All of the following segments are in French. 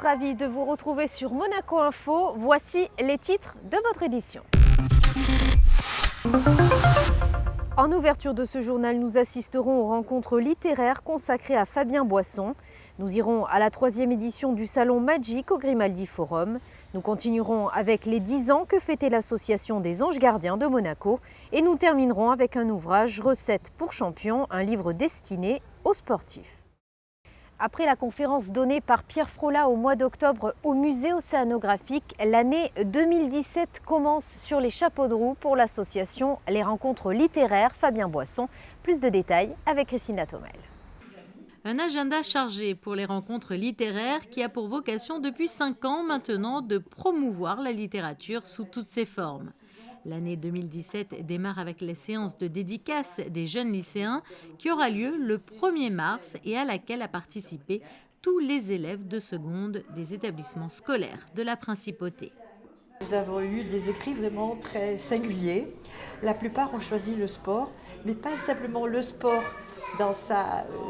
ravie de vous retrouver sur Monaco Info. Voici les titres de votre édition. En ouverture de ce journal, nous assisterons aux rencontres littéraires consacrées à Fabien Boisson. Nous irons à la 3e édition du Salon Magic au Grimaldi Forum. Nous continuerons avec les 10 ans que fêtait l'association des Anges Gardiens de Monaco. Et nous terminerons avec un ouvrage Recettes pour champions, un livre destiné aux sportifs. Après la conférence donnée par Pierre Frola au mois d'octobre au musée océanographique, l'année 2017 commence sur les chapeaux de roue pour l'association Les Rencontres littéraires Fabien Boisson. Plus de détails avec Christina Thomel. Un agenda chargé pour les rencontres littéraires qui a pour vocation depuis 5 ans maintenant de promouvoir la littérature sous toutes ses formes. L'année 2017 démarre avec la séance de dédicace des jeunes lycéens qui aura lieu le 1er mars et à laquelle a participé tous les élèves de seconde des établissements scolaires de la Principauté. Nous avons eu des écrits vraiment très singuliers. La plupart ont choisi le sport, mais pas simplement le sport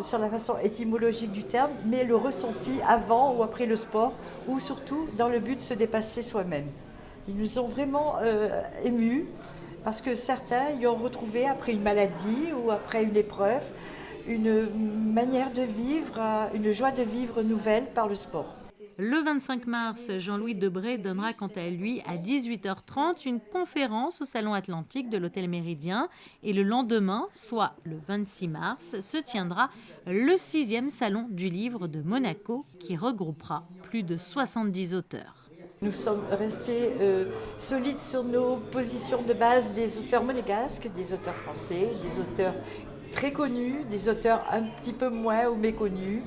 sur la façon étymologique du terme, mais le ressenti avant ou après le sport, ou surtout dans le but de se dépasser soi-même. Ils nous ont vraiment émus parce que certains y ont retrouvé après une maladie ou après une épreuve une manière de vivre, une joie de vivre nouvelle par le sport. Le 25 mars, Jean-Louis Debré donnera quant à lui à 18h30 une conférence au Salon Atlantique de l'Hôtel Méridien et le lendemain, soit le 26 mars, se tiendra le 6e Salon du Livre de Monaco qui regroupera plus de 70 auteurs. Nous sommes restés solides sur nos positions de base des auteurs monégasques, des auteurs français, des auteurs très connus, des auteurs un petit peu moins ou méconnus,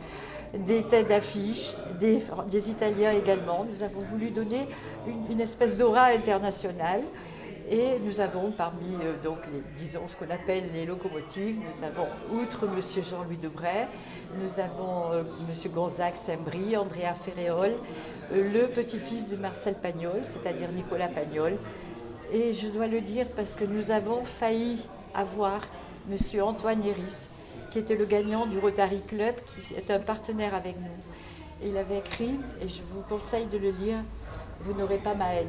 des têtes d'affiche, des Italiens également. Nous avons voulu donner une espèce d'aura internationale et nous avons parmi disons ce qu'on appelle les locomotives, nous avons outre M. Jean-Louis Debré, nous avons M. Gonzague Saint-Brie, Andrea Ferréol, le petit-fils de Marcel Pagnol, c'est-à-dire Nicolas Pagnol. Et je dois le dire parce que nous avons failli avoir M. Antoine Héris, qui était le gagnant du Rotary Club, qui est un partenaire avec nous. Il avait écrit, et je vous conseille de le lire, « Vous n'aurez pas ma haine ».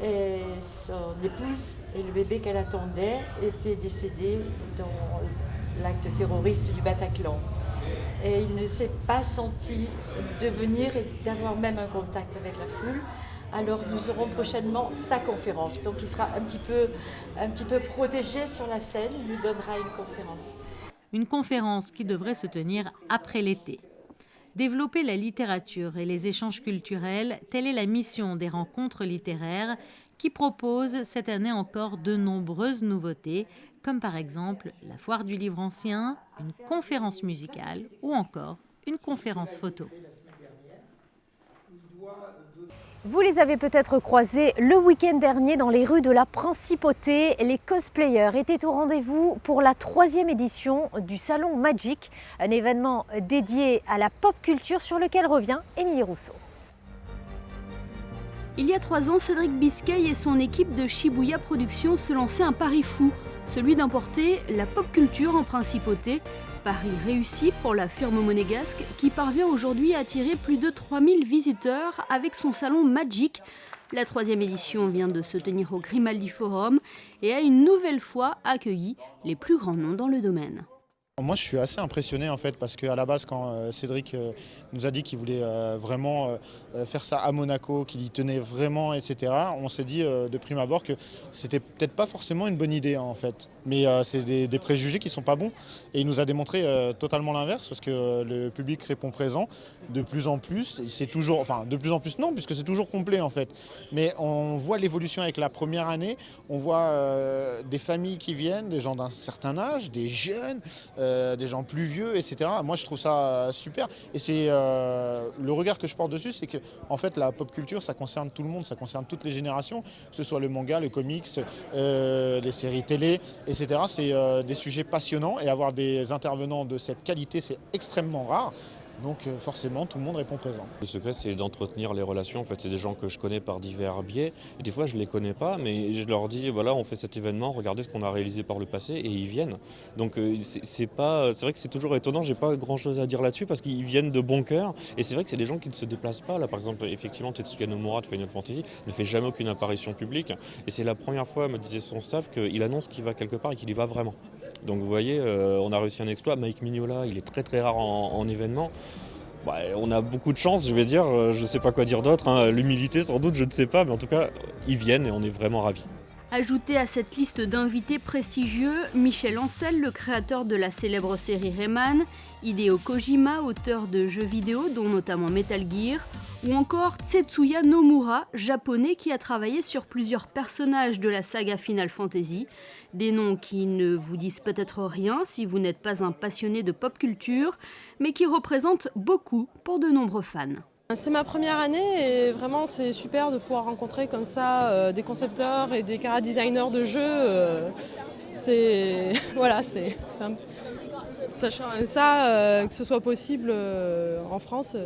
Et son épouse et le bébé qu'elle attendait étaient décédés dans l'acte terroriste du Bataclan. Et il ne s'est pas senti de venir et d'avoir même un contact avec la foule. Alors nous aurons prochainement sa conférence. Donc il sera un petit peu protégé sur la scène, il nous donnera une conférence. Une conférence qui devrait se tenir après l'été. Développer la littérature et les échanges culturels, telle est la mission des rencontres littéraires qui proposent cette année encore de nombreuses nouveautés, comme par exemple la foire du livre ancien, une conférence musicale ou encore une conférence photo. Vous les avez peut-être croisés le week-end dernier dans les rues de la Principauté. Les cosplayers étaient au rendez-vous pour la 3e édition du Salon Magic, un événement dédié à la pop culture sur lequel revient Émilie Rousseau. Il y a 3 ans, Cédric Biscay et son équipe de Shibuya Productions se lançaient un pari fou, celui d'importer la pop culture en Principauté. Pari réussi pour la firme monégasque qui parvient aujourd'hui à attirer plus de 3000 visiteurs avec son salon Magic. La 3e édition vient de se tenir au Grimaldi Forum et a une nouvelle fois accueilli les plus grands noms dans le domaine. Moi je suis assez impressionné en fait parce qu'à la base quand Cédric nous a dit qu'il voulait vraiment faire ça à Monaco, qu'il y tenait vraiment etc. On s'est dit de prime abord que c'était peut-être pas forcément une bonne idée en fait. Mais c'est des préjugés qui sont pas bons et il nous a démontré totalement l'inverse parce que le public répond présent de plus en plus. C'est toujours, enfin de plus en plus non puisque c'est toujours complet en fait. Mais on voit l'évolution avec la première année, on voit des familles qui viennent, des gens d'un certain âge, des jeunes. Des gens plus vieux, etc. Moi, je trouve ça super. Et c'est le regard que je porte dessus, c'est que en fait, la pop culture, ça concerne tout le monde, ça concerne toutes les générations, que ce soit le manga, le comics, les séries télé, etc. C'est des sujets passionnants et avoir des intervenants de cette qualité, c'est extrêmement rare. Donc forcément, tout le monde répond présent. Le secret, c'est d'entretenir les relations. En fait, c'est des gens que je connais par divers biais. Et des fois, je ne les connais pas, mais je leur dis, voilà, on fait cet événement, regardez ce qu'on a réalisé par le passé, et ils viennent. Donc c'est vrai que c'est toujours étonnant, j'ai pas grand-chose à dire là-dessus, parce qu'ils viennent de bon cœur. Et c'est vrai que c'est des gens qui ne se déplacent pas. Là, par exemple, effectivement, Tetsuya Nomura de Final Fantasy ne fait jamais aucune apparition publique. Et c'est la première fois, me disait son staff, qu'il annonce qu'il va quelque part et qu'il y va vraiment. Donc vous voyez, on a réussi un exploit. Mike Mignola, il est très très rare en événement. Bah, on a beaucoup de chance, je vais dire, je ne sais pas quoi dire d'autre, hein. L'humilité sans doute, je ne sais pas, mais en tout cas, ils viennent et on est vraiment ravis. Ajouté à cette liste d'invités prestigieux, Michel Ancel, le créateur de la célèbre série Rayman, Hideo Kojima, auteur de jeux vidéo dont notamment Metal Gear, ou encore Tetsuya Nomura, japonais qui a travaillé sur plusieurs personnages de la saga Final Fantasy, des noms qui ne vous disent peut-être rien si vous n'êtes pas un passionné de pop culture, mais qui représentent beaucoup pour de nombreux fans. C'est ma première année et vraiment c'est super de pouvoir rencontrer comme ça des concepteurs et des chara designers de jeux. Sachant ça, que ce soit possible en France,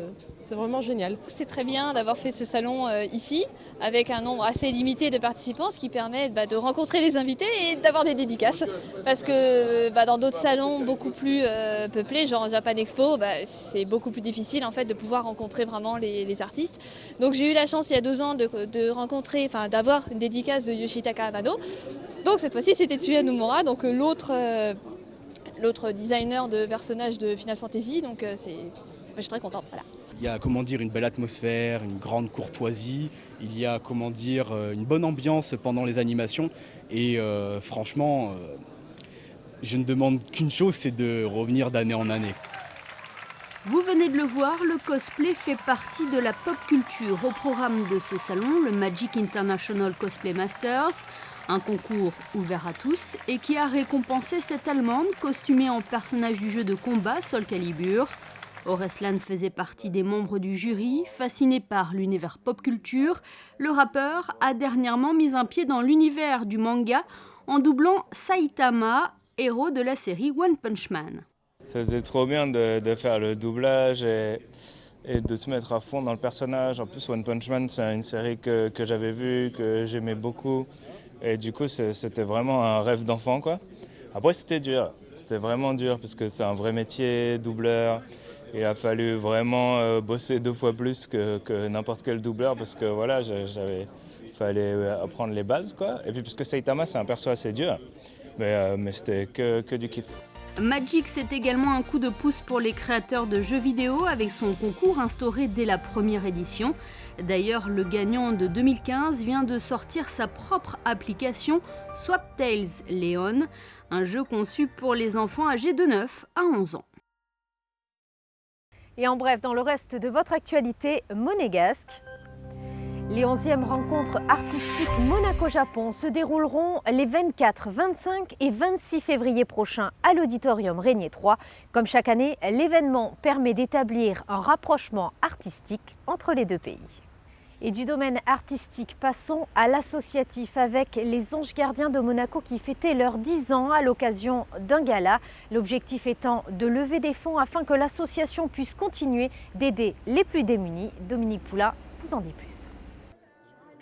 c'est vraiment génial. C'est très bien d'avoir fait ce salon ici, avec un nombre assez limité de participants, ce qui permet de rencontrer les invités et d'avoir des dédicaces. Parce que dans d'autres salons beaucoup plus peuplés, genre Japan Expo, c'est beaucoup plus difficile en fait, de pouvoir rencontrer vraiment les artistes. Donc j'ai eu la chance il y a 2 ans d'avoir une dédicace de Yoshitaka Amano. Donc cette fois-ci c'était Tetsuya Nomura, donc l'autre designer de personnages de Final Fantasy, donc je suis très contente. Voilà. Il y a une belle atmosphère, une grande courtoisie, il y a une bonne ambiance pendant les animations et franchement, je ne demande qu'une chose, c'est de revenir d'année en année. Vous venez de le voir, le cosplay fait partie de la pop culture. Au programme de ce salon, le Magic International Cosplay Masters, un concours ouvert à tous et qui a récompensé cette Allemande costumée en personnage du jeu de combat Soul Calibur. Oreslan faisait partie des membres du jury. Fasciné par l'univers pop culture, le rappeur a dernièrement mis un pied dans l'univers du manga en doublant Saitama, héros de la série One Punch Man. Ça faisait trop bien de faire le doublage et de se mettre à fond dans le personnage. En plus, One Punch Man, c'est une série que j'avais vue, que j'aimais beaucoup. Et du coup, c'était vraiment un rêve d'enfant, quoi. Après, c'était dur. C'était vraiment dur parce que c'est un vrai métier, doubleur. Il a fallu vraiment bosser 2 fois plus que n'importe quel doubleur parce que voilà, fallait apprendre les bases, quoi. Et puis parce que Saitama, c'est un perso assez dur, mais c'était que du kiff. Magic, c'est également un coup de pouce pour les créateurs de jeux vidéo avec son concours instauré dès la première édition. D'ailleurs, le gagnant de 2015 vient de sortir sa propre application Swap Tales Leon, un jeu conçu pour les enfants âgés de 9 à 11 ans. Et en bref, dans le reste de votre actualité monégasque, les 11e rencontres artistiques Monaco-Japon se dérouleront les 24, 25 et 26 février prochains à l'Auditorium Régnier 3. Comme chaque année, l'événement permet d'établir un rapprochement artistique entre les 2 pays. Et du domaine artistique, passons à l'associatif avec les Anges Gardiens de Monaco qui fêtaient leurs 10 ans à l'occasion d'un gala. L'objectif étant de lever des fonds afin que l'association puisse continuer d'aider les plus démunis. Dominique Poulain vous en dit plus.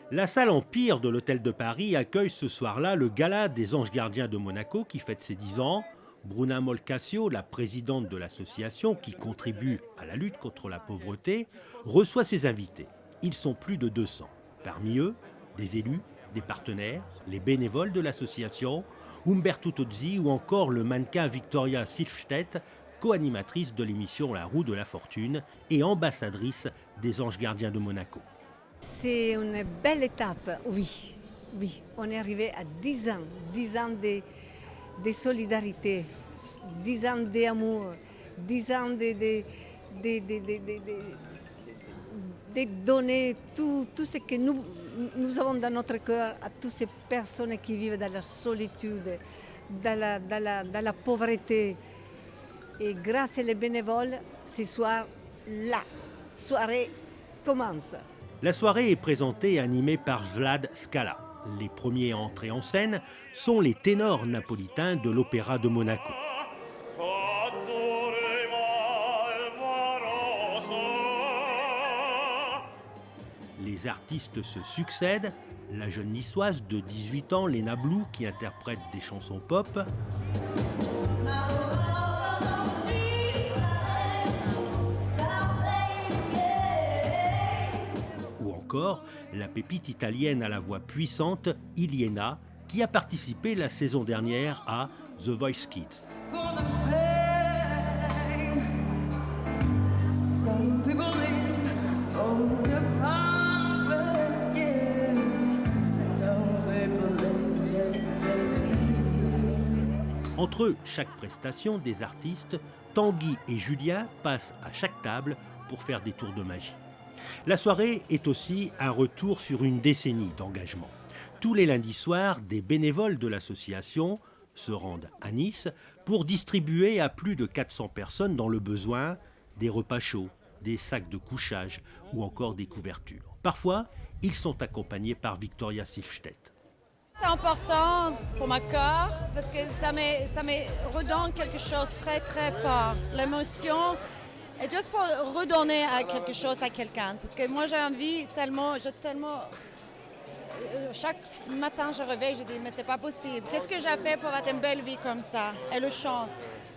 La salle Empire de l'Hôtel de Paris accueille ce soir-là le gala des Anges Gardiens de Monaco qui fête ses 10 ans. Bruna Molcasio, la présidente de l'association qui contribue à la lutte contre la pauvreté, reçoit ses invités. Ils sont plus de 200. Parmi eux, des élus, des partenaires, les bénévoles de l'association, Umberto Tozzi ou encore le mannequin Victoria Silvstedt, co-animatrice de l'émission La Roue de la Fortune et ambassadrice des Anges Gardiens de Monaco. C'est une belle étape, oui. On est arrivé à 10 ans de solidarité, 10 ans d'amour, 10 ans de donner tout ce que nous avons dans notre cœur à toutes ces personnes qui vivent dans la solitude, dans la pauvreté. Et grâce aux bénévoles, ce soir, la soirée commence. La soirée est présentée et animée par Vlad Scala. Les premiers à entrer en scène sont les ténors napolitains de l'Opéra de Monaco. Les artistes se succèdent. La jeune niçoise de 18 ans, Léna Blue, qui interprète des chansons pop. Ou encore la pépite italienne à la voix puissante, Iliena, qui a participé la saison dernière à The Voice Kids. Entre chaque prestation des artistes, Tanguy et Julien passent à chaque table pour faire des tours de magie. La soirée est aussi un retour sur une décennie d'engagement. Tous les lundis soirs, des bénévoles de l'association se rendent à Nice pour distribuer à plus de 400 personnes dans le besoin des repas chauds, des sacs de couchage ou encore des couvertures. Parfois, ils sont accompagnés par Victoria Silvstedt. C'est important pour mon corps parce que ça me redonne quelque chose de très très fort. L'émotion est juste pour redonner à quelque chose à quelqu'un. Parce que moi j'ai envie tellement, chaque matin je réveille, je dis mais c'est pas possible. Qu'est-ce que j'ai fait pour avoir une belle vie comme ça et le chance.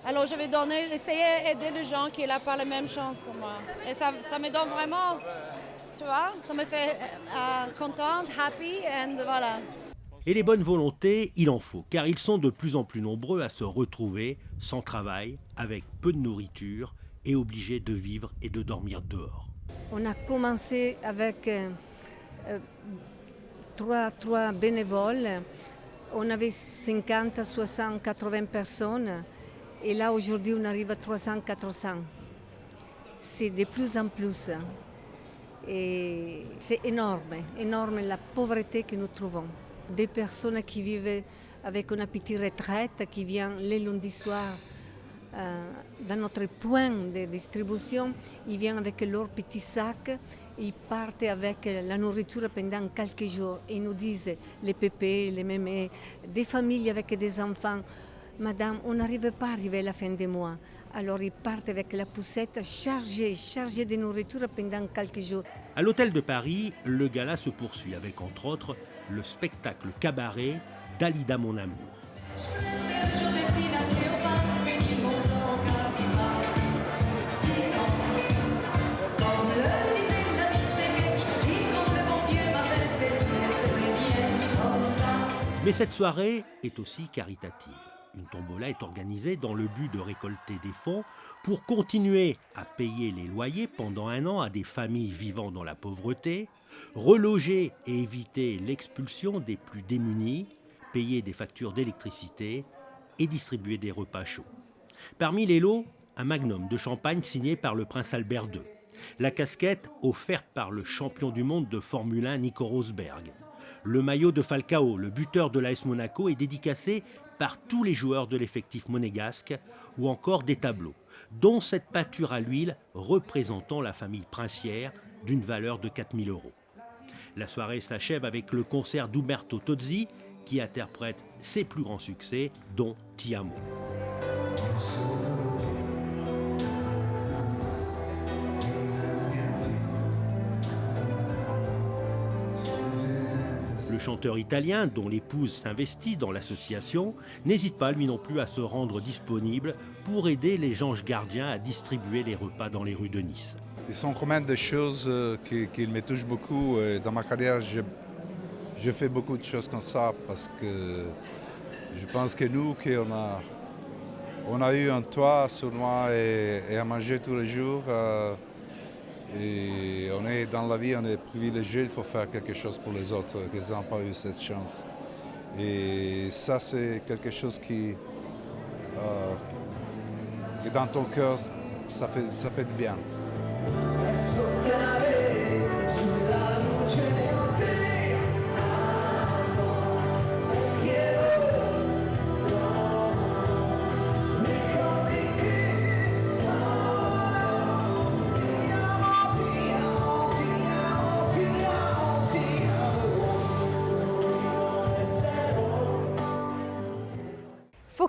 Alors je vais essayer d'aider les gens qui n'ont pas la même chance que moi. Et ça me donne vraiment, tu vois, ça me fait contente, happy et voilà. Et les bonnes volontés, il en faut, car ils sont de plus en plus nombreux à se retrouver sans travail, avec peu de nourriture et obligés de vivre et de dormir dehors. On a commencé avec trois bénévoles. On avait 50, 60, 80 personnes. Et là, aujourd'hui, on arrive à 300, 400. C'est de plus en plus. Et c'est énorme la pauvreté que nous trouvons. Des personnes qui vivent avec une petite retraite, qui viennent les lundis soirs dans notre point de distribution, ils viennent avec leur petit sac, ils partent avec la nourriture pendant quelques jours. Ils nous disent, les pépés, les mémés, des familles avec des enfants, Madame, on n'arrive pas à arriver à la fin du mois. Alors ils partent avec la poussette chargée de nourriture pendant quelques jours. À l'Hôtel de Paris, le gala se poursuit avec, entre autres, le spectacle cabaret Dalida mon amour. Mais cette soirée est aussi caritative. Une tombola est organisée dans le but de récolter des fonds pour continuer à payer les loyers pendant un an à des familles vivant dans la pauvreté, reloger et éviter l'expulsion des plus démunis, payer des factures d'électricité et distribuer des repas chauds. Parmi les lots, un magnum de champagne signé par le prince Albert II, la casquette offerte par le champion du monde de Formule 1 Nico Rosberg, le maillot de Falcao, le buteur de l'AS Monaco, est dédicacé par tous les joueurs de l'effectif monégasque, ou encore des tableaux, dont cette pâture à l'huile représentant la famille princière d'une valeur de 4 000 €. La soirée s'achève avec le concert d'Umberto Tozzi, qui interprète ses plus grands succès, dont Ti amo. Le chanteur italien, dont l'épouse s'investit dans l'association, n'hésite pas lui non plus à se rendre disponible pour aider les anges gardiens à distribuer les repas dans les rues de Nice. Ce sont quand même des choses qui me touchent beaucoup. Dans ma carrière, je fais beaucoup de choses comme ça parce que je pense que nous, on a eu un toit sur moi et à manger tous les jours. Et on est dans la vie, on est privilégié, il faut faire quelque chose pour les autres qui n'ont pas eu cette chance. Et ça, c'est quelque chose qui dans ton cœur, ça fait du bien.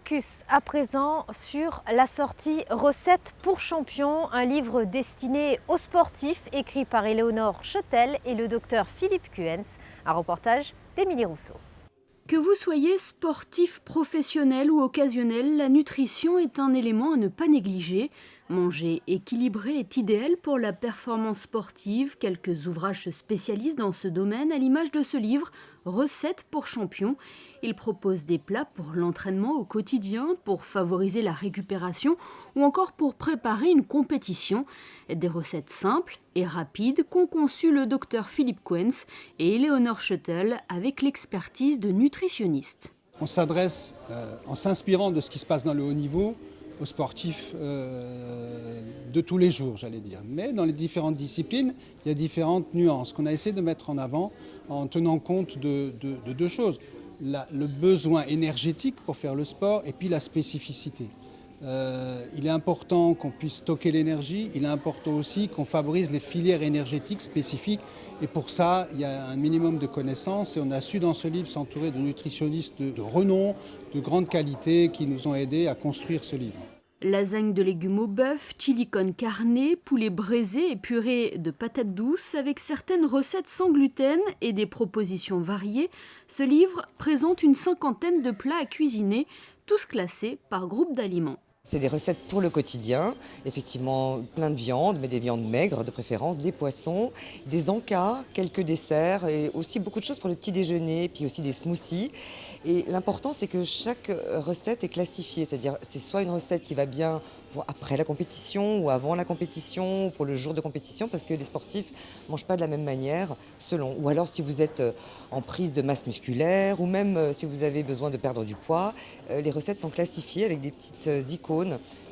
Focus à présent sur la sortie Recettes pour champions, un livre destiné aux sportifs écrit par Éléonore Schottel et le docteur Philippe Kuens, un reportage d'Émilie Rousseau. Que vous soyez sportif professionnel ou occasionnel, la nutrition est un élément à ne pas négliger. Manger équilibré est idéal pour la performance sportive. Quelques ouvrages se spécialisent dans ce domaine à l'image de ce livre « Recettes pour champions ». Il propose des plats pour l'entraînement au quotidien, pour favoriser la récupération ou encore pour préparer une compétition. Des recettes simples et rapides qu'ont conçu le docteur Philippe Kuens et Éléonore Schottel avec l'expertise de nutritionnistes. On s'adresse, en s'inspirant de ce qui se passe dans le haut niveau, aux sportifs de tous les jours, j'allais dire. Mais dans les différentes disciplines, il y a différentes nuances qu'on a essayé de mettre en avant en tenant compte de deux choses. Le besoin énergétique pour faire le sport et puis la spécificité. Il est important qu'on puisse stocker l'énergie, il est important aussi qu'on favorise les filières énergétiques spécifiques et pour ça il y a un minimum de connaissances et on a su dans ce livre s'entourer de nutritionnistes de renom, de grande qualité qui nous ont aidés à construire ce livre. Lasagne de légumes au bœuf, chili con carne, poulet braisé et purée de patates douces avec certaines recettes sans gluten et des propositions variées, ce livre présente une 50aine de plats à cuisiner, tous classés par groupe d'aliments. C'est des recettes pour le quotidien, effectivement plein de viande, mais des viandes maigres de préférence, des poissons, des encas, quelques desserts et aussi beaucoup de choses pour le petit déjeuner, puis aussi des smoothies. Et l'important c'est que chaque recette est classifiée, c'est-à-dire c'est soit une recette qui va bien pour après la compétition ou avant la compétition ou pour le jour de compétition parce que les sportifs ne mangent pas de la même manière selon. Ou alors si vous êtes en prise de masse musculaire ou même si vous avez besoin de perdre du poids, les recettes sont classifiées avec des petites icônes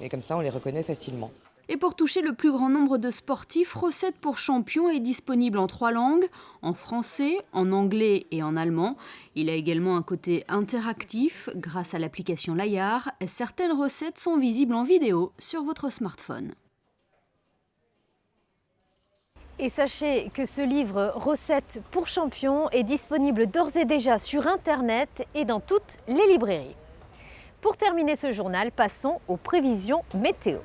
et comme ça on les reconnaît facilement. Et pour toucher le plus grand nombre de sportifs, Recettes pour champions est disponible en 3 langues, en français, en anglais et en allemand. Il a également un côté interactif grâce à l'application Layar. Certaines recettes sont visibles en vidéo sur votre smartphone. Et sachez que ce livre Recettes pour champions est disponible d'ores et déjà sur Internet et dans toutes les librairies. Pour terminer ce journal, passons aux prévisions météo.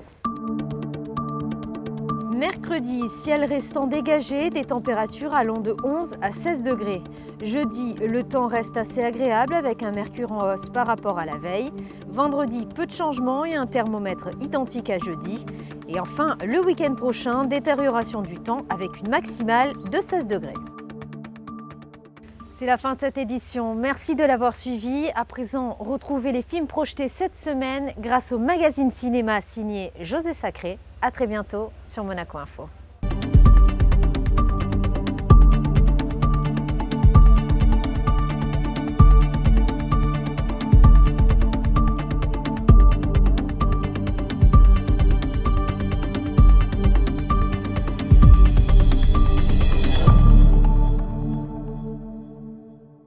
Mercredi, ciel restant dégagé, des températures allant de 11 à 16 degrés. Jeudi, le temps reste assez agréable avec un mercure en hausse par rapport à la veille. Vendredi, peu de changements et un thermomètre identique à jeudi. Et enfin, le week-end prochain, détérioration du temps avec une maximale de 16 degrés. C'est la fin de cette édition. Merci de l'avoir suivi. À présent, retrouvez les films projetés cette semaine grâce au magazine cinéma signé José Sacré. À très bientôt sur Monaco Info.